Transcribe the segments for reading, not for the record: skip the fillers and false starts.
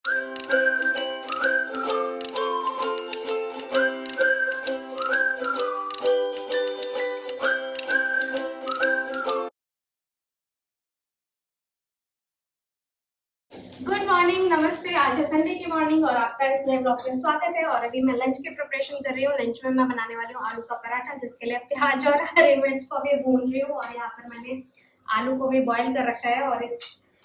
Good morning, नमस्ते। आज है संडे की मॉर्निंग और आपका इस नए ब्लॉग में स्वागत है। और अभी मैं लंच की प्रिपरेशन कर रही हूँ। लंच में मैं बनाने वाली हूँ आलू का पराठा, जिसके लिए प्याज और हरी मिर्च को भी भून रही हूँ। और यहाँ पर मैंने आलू को भी बॉईल कर रखा है। और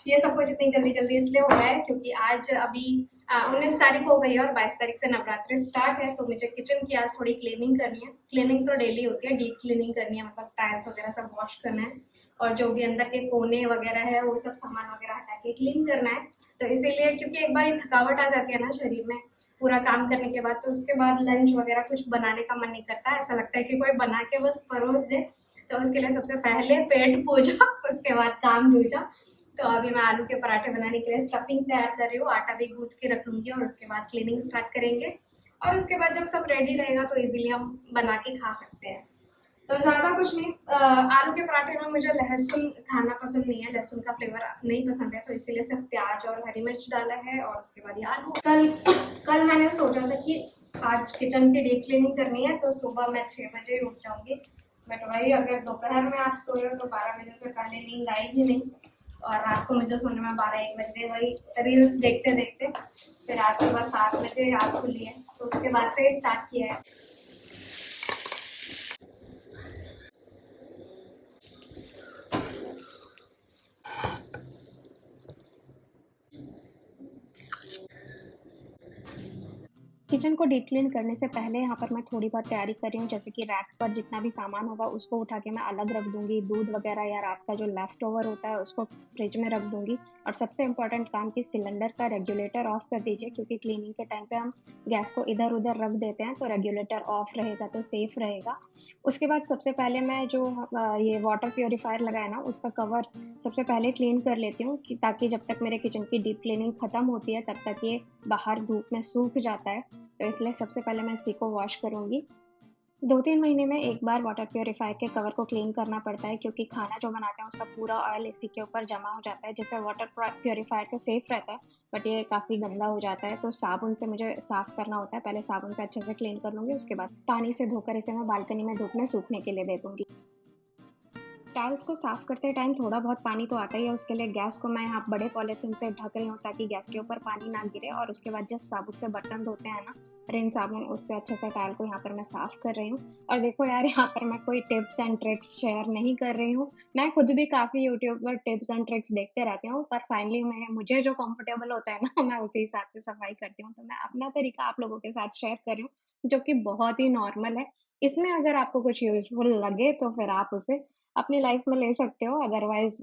ये सब कुछ इतनी जल्दी जल्दी इसलिए हो रहा है क्योंकि आज अभी 19 तारीख हो गई है और 22 तारीख से नवरात्रि स्टार्ट है। तो मुझे किचन की आज थोड़ी क्लीनिंग करनी है। क्लीनिंग तो डेली होती है, डीप क्लीनिंग करनी है, मतलब टाइल्स वगैरह सब वॉश करना है और जो भी अंदर के कोने वगैरह है वो सब सामान वगैरह हटा के क्लीन करना है। तो इसीलिए, क्योंकि एक बार ये थकावट आ जाती है ना शरीर में पूरा काम करने के बाद, तो उसके बाद लंच वगैरह कुछ बनाने का मन नहीं करता। ऐसा लगता है कि कोई बना के बस परोस दे। तो उसके लिए सबसे पहले पेट पूजा, उसके बाद काम दूजा। तो अभी मैं आलू के पराठे बनाने के लिए स्टफिंग तैयार कर रही हूँ। आटा भी गूंथ के रख लूंगी और उसके बाद क्लीनिंग स्टार्ट करेंगे। और उसके बाद जब सब रेडी रहेगा तो इजीली हम बना के खा सकते हैं। तो ज्यादा कुछ नहीं। आलू के पराठे में मुझे लहसुन खाना पसंद नहीं है, लहसुन का फ्लेवर नहीं पसंद है, तो इसीलिए सिर्फ प्याज और हरी मिर्च डाला है। और उसके बाद ये आलू, कल मैंने सोचा था कि आज किचन की डीप क्लीनिंग करनी है तो सुबह मैं 6 बजे ही उठ जाऊंगी। बट वही, अगर दोपहर में आप सोए हो तो 12 बजे से पहले नींद आएगी नहीं। और रात को मुझे सोने में 12-1 बज गए, वही रील्स देखते देखते। फिर रात को बस 7 बजे आँख खुली है, तो उसके बाद से स्टार्ट किया है। किचन को डीप क्लीन करने से पहले यहाँ पर मैं थोड़ी बहुत तैयारी कर रही हूँ, जैसे कि रैक पर जितना भी सामान होगा उसको उठा के मैं अलग रख दूंगी। दूध वगैरह या रात का जो लेफ्ट ओवर होता है उसको फ्रिज में रख दूंगी। और सबसे इम्पोर्टेंट काम कि सिलेंडर का रेगुलेटर ऑफ कर दीजिए, क्योंकि क्लीनिंग के टाइम पे हम गैस को इधर उधर रख देते हैं, तो रेगुलेटर ऑफ रहेगा तो सेफ रहेगा। उसके बाद सबसे पहले मैं जो ये वाटर प्योरीफायर लगा है ना, उसका कवर सबसे पहले क्लीन कर लेती हूँ, ताकि जब तक मेरे किचन की डीप क्लीनिंग खत्म होती है तब तक ये बाहर धूप में सूख जाता है। तो इसलिए सबसे पहले मैं इसी को वॉश करूँगी। 2-3 महीने में एक बार वाटर प्योरीफायर के कवर को क्लीन करना पड़ता है, क्योंकि खाना जो बनाते हैं उसका पूरा ऑयल इसी के ऊपर जमा हो जाता है। जिससे वाटर प्योरीफायर तो सेफ रहता है, बट ये काफ़ी गंदा हो जाता है, तो साबुन से मुझे साफ़ करना होता है। पहले साबुन से अच्छे से क्लीन कर लूँगी, उसके बाद पानी से धोकर इसे मैं बालकनी में धूप में सूखने के लिए दे दूँगी। टाइल्स को साफ करते टाइम थोड़ा बहुत पानी तो आता ही है, उसके लिए गैस को मैं यहाँ बड़े पॉलीथीन से ढक रही हूँ ताकि गैस के ऊपर पानी ना गिरे। और उसके बाद जस्ट साबुन से बर्तन धोते हैं ना, रिन साबुन, उससे अच्छे से टाइल को यहाँ पर मैं साफ कर रही हूँ। और देखो यार, यहाँ पर मैं कोई टिप्स एंड ट्रिक्स शेयर नहीं कर रही हूँ। मैं खुद भी काफ़ी यूट्यूब पर टिप्स एंड ट्रिक्स देखते रहती हूँ, पर फाइनली मुझे जो कंफर्टेबल होता है ना, मैं उसी हिसाब से सफाई करती हूँ। तो मैं अपना तरीका आप लोगों के साथ शेयर कर रही हूँ, जो कि बहुत ही नॉर्मल है। इसमें अगर आपको कुछ यूजफुल लगे तो फिर आप उसे अपनी लाइफ में ले सकते हो, अदरवाइज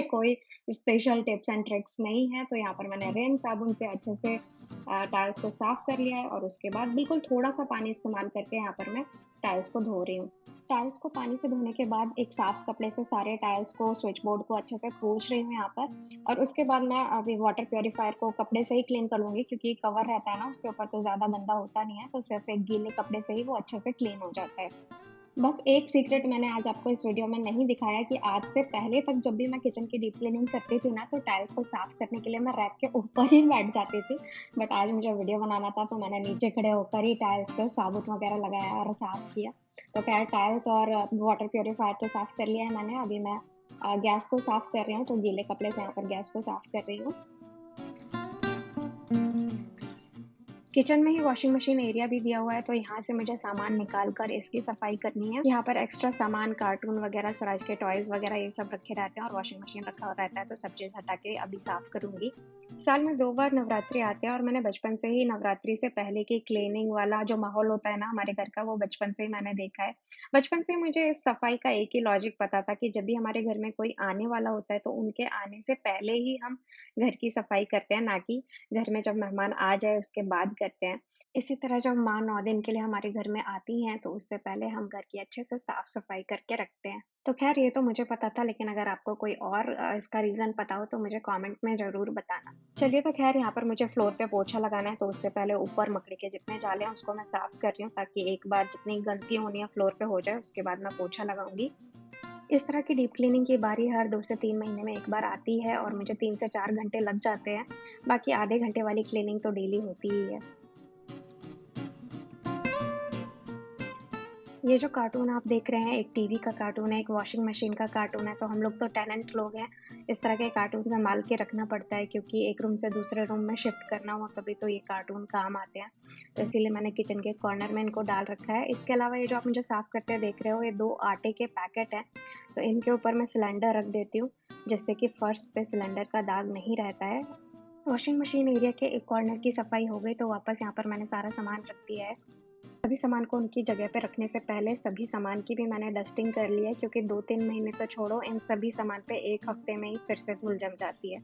कोई स्पेशल टिप्स एंड ट्रिक्स नहीं है। तो यहाँ पर मैंने रेन साबुन से अच्छे से टाइल्स को साफ कर लिया है और उसके बाद बिल्कुल थोड़ा सा पानी इस्तेमाल करके यहाँ पर मैं टाइल्स को धो रही हूँ। टाइल्स को पानी से धोने के बाद एक साफ कपड़े से सारे टाइल्स को, स्विच बोर्ड को अच्छे से पोंछ रही हूँ यहाँ पर। और उसके बाद मैं अभी वाटर प्योरीफायर को कपड़े से ही क्लीन कर लूँगी, क्योंकि कवर रहता है ना उसके ऊपर, तो ज़्यादा गंदा होता नहीं है, तो सिर्फ एक गीले कपड़े से ही वो अच्छे से क्लीन हो जाता है। बस एक सीक्रेट मैंने आज आपको इस वीडियो में नहीं दिखाया कि आज से पहले तक जब भी मैं किचन की डीप क्लीनिंग करती थी ना, तो टाइल्स को साफ करने के लिए मैं रैक के ऊपर ही बैठ जाती थी। बट आज मुझे वीडियो बनाना था तो मैंने नीचे खड़े होकर ही टाइल्स पे साबुन वगैरह लगाया और साफ किया। तो खैर, टाइल्स और वाटर प्योरीफायर तो साफ कर लिया है मैंने। अभी मैं गैस को साफ कर रही हूँ, तो गीले कपड़े से यहाँ पर गैस को साफ कर रही हूँ। किचन में ही वॉशिंग मशीन एरिया भी दिया हुआ है, तो यहाँ से मुझे सामान निकाल कर इसकी सफाई करनी है। यहाँ पर एक्स्ट्रा सामान, कार्टून वगैरह, स्वराज के टॉयज वगैरह ये सब रखे रहते हैं और वॉशिंग मशीन रखा रहता है, तो सब चीज़ हटा के अभी साफ करूंगी। साल में 2 बार नवरात्रि आते हैं और मैंने बचपन से ही नवरात्रि से पहले की क्लीनिंग वाला जो माहौल होता है ना हमारे घर का, वो बचपन से ही मैंने देखा है। बचपन से मुझे इस सफाई का एक ही लॉजिक पता था कि जब भी हमारे घर में कोई आने वाला होता है तो उनके आने से पहले ही हम घर की सफाई करते हैं, ना कि घर में जब मेहमान आ जाए उसके बाद करते हैं। इसी तरह जब माँ 9 दिन के लिए हमारे घर में आती हैं तो उससे पहले हम घर की अच्छे से साफ-सफाई करके रखते हैं। तो ख़ैर, ये तो मुझे पता था, लेकिन अगर आपको कोई और इसका रीज़न पता हो तो मुझे कमेंट में ज़रूर बताना। चलिए, तो ख़ैर यहाँ पर मुझे फ्लोर पे पोछा लगाना है, तो उससे पहले ऊपर मकड़ी के जितने जाले हैं उसको मैं साफ़ कर रही हूँ, ताकि एक बार जितनी गंदगी होनी है फ्लोर पे हो जाए, उसके बाद मैं पोछा लगाऊँगी। इस तरह की डीप क्लीनिंग की बारी हर 2 से 3 महीने में एक बार आती है और मुझे 3 से 4 घंटे लग जाते हैं। बाकी आधे घंटे वाली क्लीनिंग तो डेली होती ही है। ये जो कार्टून आप देख रहे हैं, एक टीवी का कार्टून है, एक वॉशिंग मशीन का कार्टून है, तो हम लोग तो टेनेंट लोग हैं। इस तरह के कार्टून सँभाल के रखना पड़ता है क्योंकि एक रूम से दूसरे रूम में शिफ्ट करना हुआ कभी तो ये कार्टून काम आते हैं। तो इसीलिए मैंने किचन के कॉर्नर में इनको डाल रखा है। इसके अलावा ये जो आप मुझे साफ़ करते देख रहे हो, ये 2 आटे के पैकेट हैं, तो इनके ऊपर मैं सिलेंडर रख देती हूँ, जिससे कि फर्श पे सिलेंडर का दाग नहीं रहता है। वॉशिंग मशीन एरिया के एक कॉर्नर की सफाई हो गई, तो वापस यहाँ पर मैंने सारा सामान रख दिया है। सभी सामान को उनकी जगह पे रखने से पहले सभी सामान की भी मैंने डस्टिंग कर ली है क्योंकि 2-3 महीने तो छोड़ो, इन सभी सामान पे 1 हफ्ते में ही फिर से धूल जम जाती है।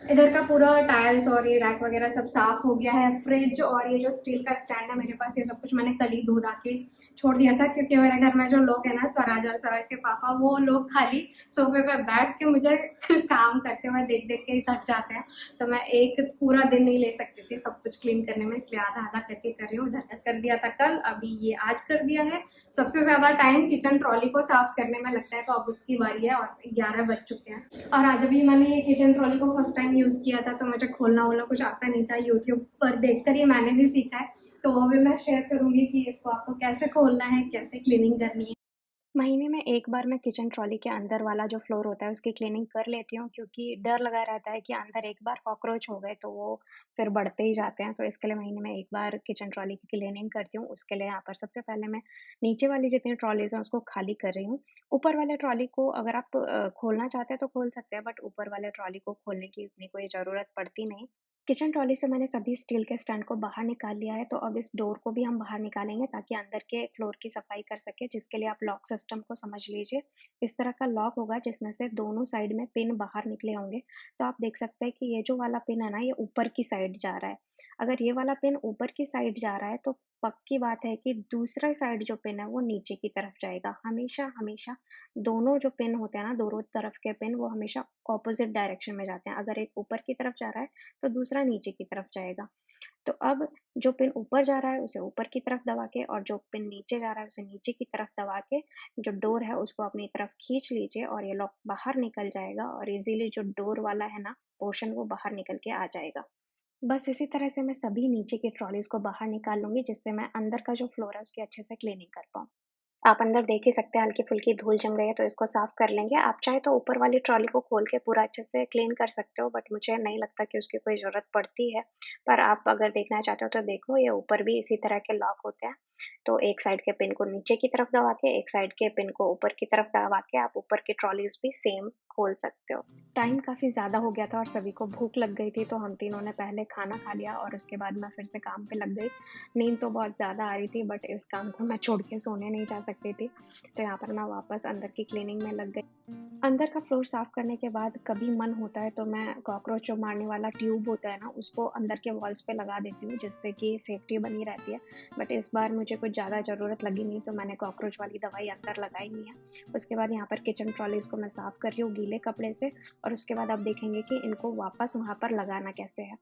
इधर का पूरा टाइल्स और ये रैक वगैरह सब साफ हो गया है। फ्रिज और ये जो स्टील का स्टैंड है मेरे पास, ये सब कुछ मैंने कल ही धो धा के छोड़ दिया था क्योंकि मेरे घर में जो लोग हैं ना, स्वराज और स्वराज के पापा, वो लोग खाली सोफे पे बैठ के मुझे काम करते हुए देख देख के ही थक जाते हैं। तो मैं एक पूरा दिन नहीं ले सकती थी सब कुछ क्लीन करने में, इसलिए आधा आधा करके कर रही हूँ। इधर कर दिया था कल, अभी ये आज कर दिया है। सबसे ज्यादा टाइम किचन ट्रॉली को साफ करने में लगता है, तो अब उसकी बारी है और 11 बज चुके हैं। और आज अभी मैंने ये किचन ट्रॉली को फर्स्ट टाइम यूज किया था, तो मुझे खोलना वोलना कुछ आता नहीं था। यूट्यूब पर देखकर ये मैंने भी सीखा है, तो वो भी मैं शेयर करूंगी कि इसको आपको कैसे खोलना है, कैसे क्लीनिंग करनी है। महीने में एक बार मैं किचन ट्रॉली के अंदर वाला जो फ्लोर होता है उसकी क्लीनिंग कर लेती हूँ क्योंकि डर लगा रहता है कि अंदर एक बार कॉकरोच हो गए तो वो फिर बढ़ते ही जाते हैं। तो इसके लिए महीने में एक बार किचन ट्रॉली की क्लीनिंग करती हूँ। उसके लिए यहाँ पर सबसे पहले मैं नीचे वाली जितनी ट्रॉलीज़ हैं उसको खाली कर रही हूँ। ऊपर वाले ट्रॉली को अगर आप खोलना चाहते हैं तो खोल सकते हैं, बट ऊपर वाले ट्रॉली को खोलने की उतनी कोई ज़रूरत पड़ती नहीं। किचन ट्रॉली से मैंने सभी स्टील के स्टैंड को बाहर निकाल लिया है, तो अब इस डोर को भी हम बाहर निकालेंगे ताकि अंदर के फ्लोर की सफाई कर सकें, जिसके लिए आप लॉक सिस्टम को समझ लीजिए। इस तरह का लॉक होगा जिसमें से दोनों साइड में पिन बाहर निकले होंगे। तो आप देख सकते हैं कि ये जो वाला पिन है ना, ये ऊपर की साइड जा रहा है। अगर ये वाला पिन ऊपर की साइड जा रहा है तो पक्की बात है कि दूसरा साइड जो पिन है वो नीचे की तरफ जाएगा। हमेशा दोनों जो पिन होते हैं ना, दोनों तरफ के पिन वो हमेशा ऑपोज़िट डायरेक्शन में जाते हैं। अगर एक ऊपर की तरफ जा रहा है तो दूसरा नीचे की तरफ जाएगा। तो अब जो पिन ऊपर जा रहा है उसे ऊपर की तरफ दबा के और जो पिन नीचे जा रहा है उसे नीचे की तरफ दबा के जो डोर है उसको अपनी तरफ खींच लीजिए और ये लॉक बाहर निकल जाएगा और इज़िली जो डोर वाला है ना पोर्शन, वो बाहर निकल के आ जाएगा। बस इसी तरह से मैं सभी नीचे की ट्रॉलीज़ को बाहर निकाल लूँगी जिससे मैं अंदर का जो फ्लोर है उसकी अच्छे से क्लीनिंग कर पाऊँ। आप अंदर देख ही सकते हैं हल्की-फुल्की धूल जम गई है तो इसको साफ कर लेंगे। आप चाहें तो ऊपर वाली ट्रॉली को खोल के पूरा अच्छे से क्लीन कर सकते हो, बट मुझे नहीं लगता कि उसकी कोई ज़रूरत पड़ती है। पर आप अगर देखना चाहते हो तो देखो, ये ऊपर भी इसी तरह के लॉक होते हैं। तो एक साइड के पिन को नीचे की तरफ दबा के, एक साइड के पिन को ऊपर की तरफ दबा के आप ऊपर की ट्रॉलीज़ भी सेम खोल सकते हो। टाइम काफ़ी ज़्यादा हो गया था और सभी को भूख लग गई थी, तो हम तीनों ने पहले खाना खा लिया और उसके बाद मैं फिर से काम पे लग गई। नींद तो बहुत ज़्यादा आ रही थी, बट इस काम को मैं छोड़ के सोने नहीं जा सकती थी। तो यहाँ पर मैं वापस अंदर की क्लीनिंग में लग गई। अंदर का फ्लोर साफ करने के बाद कभी मन होता है तो मैं कॉकरोच जो मारने वाला ट्यूब होता है ना, उसको अंदर के वॉल्स पे लगा देती हूँ जिससे कि सेफ्टी बनी रहती है। बट इस बार मुझे कुछ ज़्यादा ज़रूरत लगी नहीं, तो मैंने कॉकरोच वाली दवाई अंदर लगाई नहीं है। उसके बाद यहाँ पर किचन ट्रॉलीज़ को मैं साफ़ कर रही हूँ गीले कपड़े से और उसके बाद आप देखेंगे कि इनको वापस वहाँ पर लगाना कैसे है।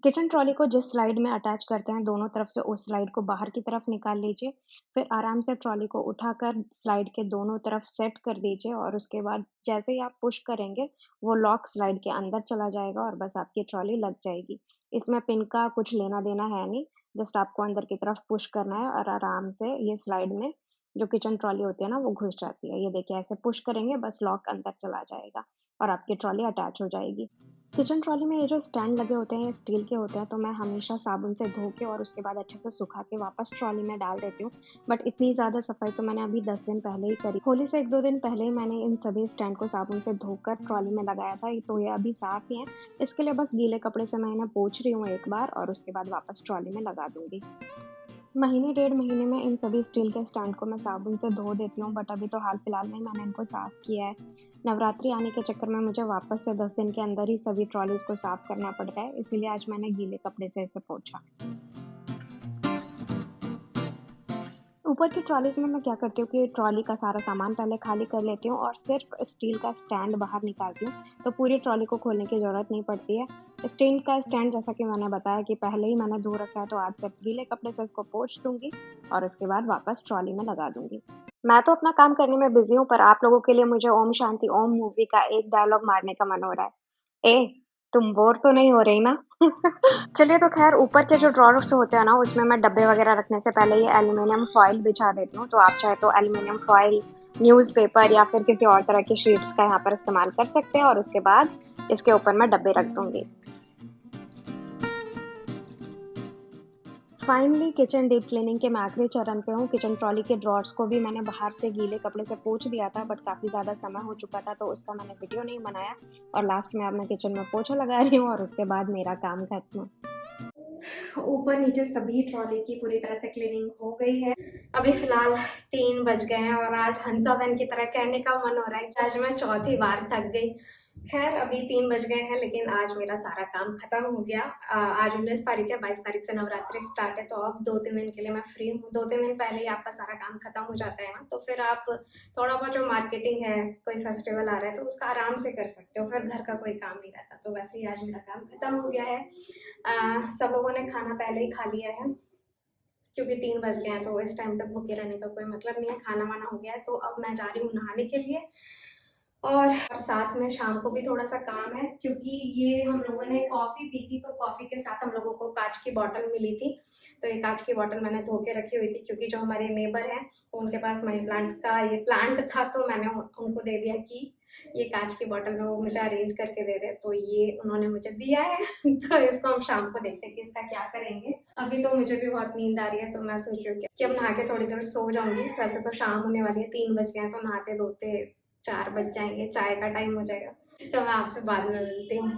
किचन ट्रॉली को जिस स्लाइड में अटैच करते हैं, दोनों तरफ से उस स्लाइड को बाहर की तरफ निकाल लीजिए। फिर आराम से ट्रॉली को उठाकर स्लाइड के दोनों तरफ सेट कर दीजिए और उसके बाद जैसे ही आप पुश करेंगे, वो लॉक स्लाइड के अंदर चला जाएगा और बस आपकी ट्रॉली लग जाएगी। इसमें पिन का कुछ लेना-देना है नहीं, जस्ट आपको अंदर की तरफ पुश करना है और आराम से ये स्लाइड में जो किचन ट्रॉली होती है ना, वो घुस जाती है। ये देखिए, ऐसे पुश करेंगे बस लॉक अंदर चला जाएगा और आपकी ट्रॉली अटैच हो जाएगी। किचन ट्रॉली में ये जो स्टैंड लगे होते हैं, ये स्टील के होते हैं, तो मैं हमेशा साबुन से धो के और उसके बाद अच्छे से सुखा के वापस ट्रॉली में डाल देती हूँ। बट इतनी ज़्यादा सफाई तो मैंने अभी 10 दिन पहले ही करी। होली से 1-2 दिन पहले ही मैंने इन सभी स्टैंड को साबुन से धोकर ट्रॉली में लगाया था, तो ये अभी साफ़ ही हैं। इसके लिए बस गीले कपड़े से मैं इन्हें पोंछ रही हूँ एक बार और उसके बाद वापस ट्रॉली में लगा दूँगी। महीने डेढ़ महीने में इन सभी स्टील के स्टैंड को मैं साबुन से धो देती हूँ, बट अभी तो हाल-फिलहाल में ही मैंने इनको साफ़ किया है। नवरात्रि आने के चक्कर में मुझे वापस से 10 दिन के अंदर ही सभी ट्रॉलीज़ को साफ़ करना पड़ता है, इसीलिए आज मैंने गीले कपड़े से इसे पोंछा। ऊपर की ट्रॉलीज़ में मैं क्या करती हूँ कि ट्रॉली का सारा सामान पहले खाली कर लेती हूँ और सिर्फ़ स्टील का स्टैंड बाहर निकालती हूँ, तो पूरी ट्रॉली को खोलने की ज़रूरत नहीं पड़ती है। स्टील का स्टैंड, जैसा कि मैंने बताया कि पहले ही मैंने धो रखा है, तो आज सिर्फ़ गीले कपड़े से इसको पोंछ दूँगी और उसके बाद वापस ट्रॉली में लगा दूँगी। मैं तो अपना काम करने में बिज़ी हूँ, पर आप लोगों के लिए मुझे ओम शांति ओम मूवी का एक डायलॉग मारने का मन हो रहा है। ए, तुम बोर तो नहीं हो रही ना? चलिए तो ख़ैर ऊपर के जो ड्रॉवर्स होते हैं ना, उसमें मैं डब्बे वग़ैरह रखने से पहले ये एल्यूमीनियम फ़ॉइल बिछा देती हूँ, तो आप चाहे तो एल्यूमीनियम फ़ॉइल, न्यूज़पेपर या फिर किसी और तरह की शीट्स का यहाँ पर इस्तेमाल कर सकते हैं और उसके बाद इसके ऊपर मैं डब्बे रख दूँगी। फाइनली किचन डीप क्लीनिंग के मैं आखिरी चरण पे हूँ। किचन ट्रॉली के ड्रॉर्स को भी मैंने बाहर से गीले कपड़े से पोंछ दिया था, बट काफ़ी ज़्यादा समय हो चुका था तो उसका मैंने वीडियो नहीं बनाया और लास्ट में अब मैं किचन में पोछा लगा रही हूँ और उसके बाद मेरा काम खत्म। ऊपर नीचे सभी ट्रॉली की पूरी तरह से क्लीनिंग हो गई है। अभी फिलहाल 3 बज गए हैं और आज हंसा बहन की तरह कहने का मन हो रहा है कि आज मैं चौथी बार थक गई। खैर अभी 3 बज गए हैं लेकिन आज मेरा सारा काम खत्म हो गया। आज 19 तारीख है, 22 तारीख से नवरात्रि स्टार्ट है, तो अब 2-3 दिन के लिए मैं फ्री हूँ। 2-3 दिन पहले ही आपका सारा काम खत्म हो जाता है ना, तो फिर आप थोड़ा बहुत जो मार्केटिंग है, कोई फेस्टिवल आ रहा है तो उसका आराम से कर सकते हो, फिर घर का कोई काम नहीं रहता। तो वैसे ही आज मेरा काम खत्म हो गया है। सब लोगों ने खाना पहले ही खा लिया है क्योंकि 3 बज गए हैं, तो इस टाइम तक भूखे रहने का कोई मतलब नहीं है। खाना वाना हो गया है, तो अब मैं जा रही हूँ नहाने के लिए। और साथ में शाम को भी थोड़ा सा काम है क्योंकि ये हम लोगों ने कॉफ़ी पी थी, तो कॉफ़ी के साथ हम लोगों को कांच की बॉटल मिली थी। तो ये कांच की बॉटल मैंने धो के रखी हुई थी क्योंकि जो हमारे नेबर हैं तो उनके पास मनी प्लांट का ये प्लांट था, तो मैंने उनको दे दिया कि ये कांच की बॉटल में वो मुझे अरेंज करके दे दे, तो ये उन्होंने मुझे दिया है। तो इसको हम शाम को देखते हैं कि इसका क्या करेंगे। अभी तो मुझे भी बहुत नींद आ रही है, तो मैं सोच रही हूँ कि अब नहा के थोड़ी देर सो जाऊंगी। वैसे तो शाम होने वाली है, 3 बज गए हैं, तो नहाते धोते 4 बज जाएंगे, चाय का टाइम हो जाएगा। तो मैं आपसे बाद में मिलती हूँ।